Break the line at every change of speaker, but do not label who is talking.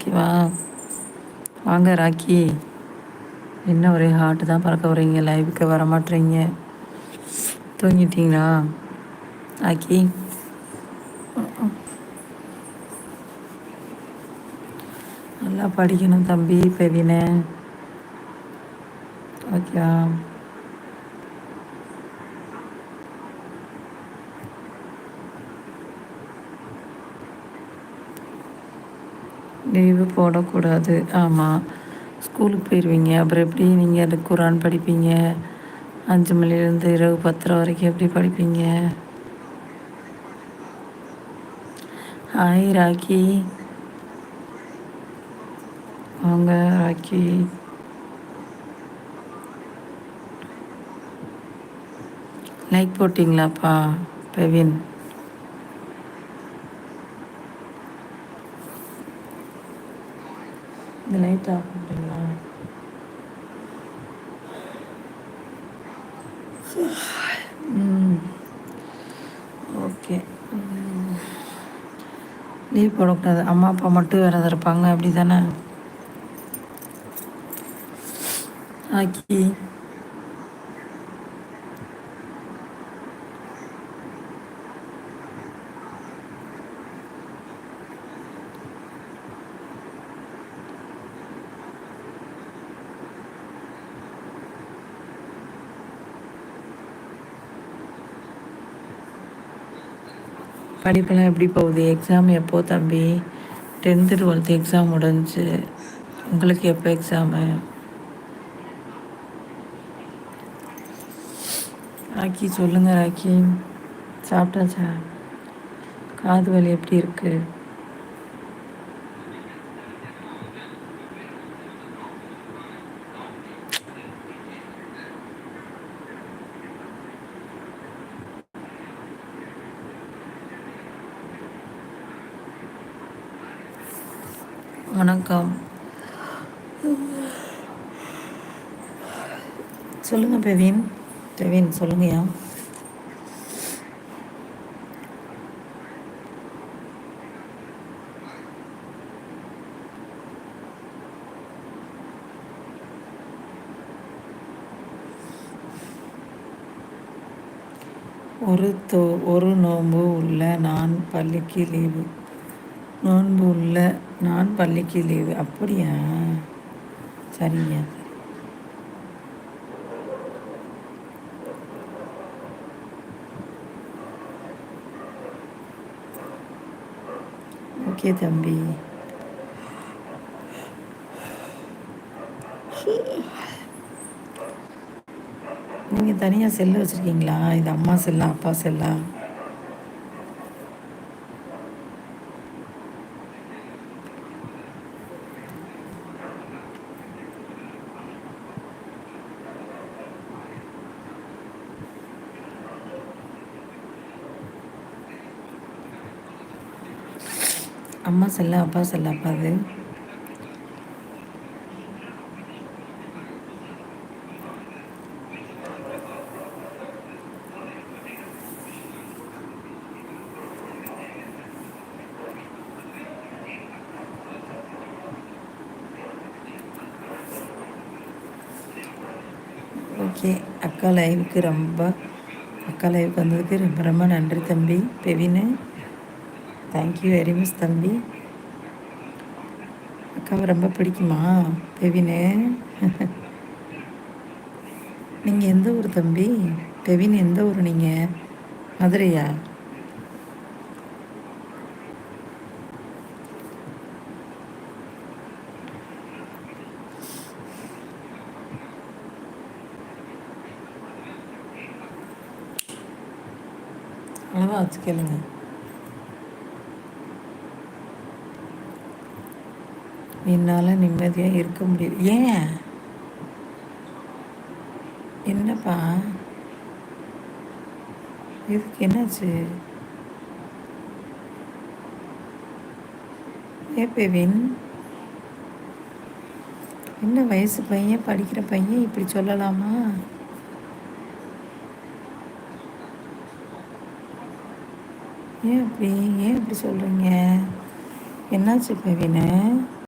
ஓகேவா? வாங்க ராக்கி. என்ன ஒரே ஹார்ட்டு தான் பறக்க வரீங்க, லைவுக்கு வர மாட்டேறீங்க. தூங்கிட்டீங்களா ராக்கி? நல்லா படிக்கணும் தம்பி பெவினே. ஓகேவா? லீவு போடக்கூடாது. ஆமாம், ஸ்கூலுக்கு போயிடுவீங்க. அப்புறம் எப்படி நீங்கள் அந்த குரான் படிப்பீங்க? 5 மணிலேருந்து இரவு 10:30 வரைக்கும் எப்படி படிப்பீங்க? ஹாய் ராக்கி. வாங்க ராக்கி. லைக் போட்டிங்களாப்பா பெவின்? இந்த லைட் ஆஃப் பண்ணுறீங்களா? ஓகே. லீவ் போடக்கூடாது. அம்மா அப்பா மட்டும் விரதம் இருப்பாங்க, அப்படி தானே ஆக்கி? படிப்பெல்லாம் எப்படி போகுது? எக்ஸாம் எப்போ தம்பி? 10th 12th எக்ஸாம் முடிஞ்சு. உங்களுக்கு எப்போ எக்ஸாமு? ராக்கி சொல்லுங்கள் ராக்கி. சாப்பிட்டாச்சா? காது வலி எப்படி இருக்கு? வணக்கம். சொல்லுங்கள் பெவின். பெவின் சொல்லுங்கய்யா. ஒரு நோன்பு உள்ள நான் பள்ளிக்கு லீவு. நோன்பு உள்ள நான் பள்ளிக்கு லீவு. அப்படியா? சரிங்க. ஓகே தம்பி. நீங்கள் தனியாக செல்லு வச்சுருக்கீங்களா? இது அம்மா செல்லா அப்பா செல்லா? அம்மா செல்லா அப்பா செல்லாப்பா அது? ஓகே. அக்கா லைவுக்கு வந்ததுக்கு ரொம்ப ரொம்ப நன்றி தம்பி பெவினு. தேங்க்யூ வெரி மச் தம்பி. அக்காவை ரொம்ப பிடிக்குமா பெவினு? நீங்கள் எந்த ஊர் தம்பி? பெவின் எந்த ஊர் நீங்கள்? மதுரையா? அளவாக வச்சு கேளுங்க. என்னால் நிம்மதியாக இருக்க முடியல. ஏன்? என்னப்பா இதுக்கு என்னாச்சு? பெவின், என்ன வயசு பையன், படிக்கிற பையன் இப்படி சொல்லலாமா? ஏன் அப்படி சொல்கிறீங்க? என்னாச்சு பெவினு?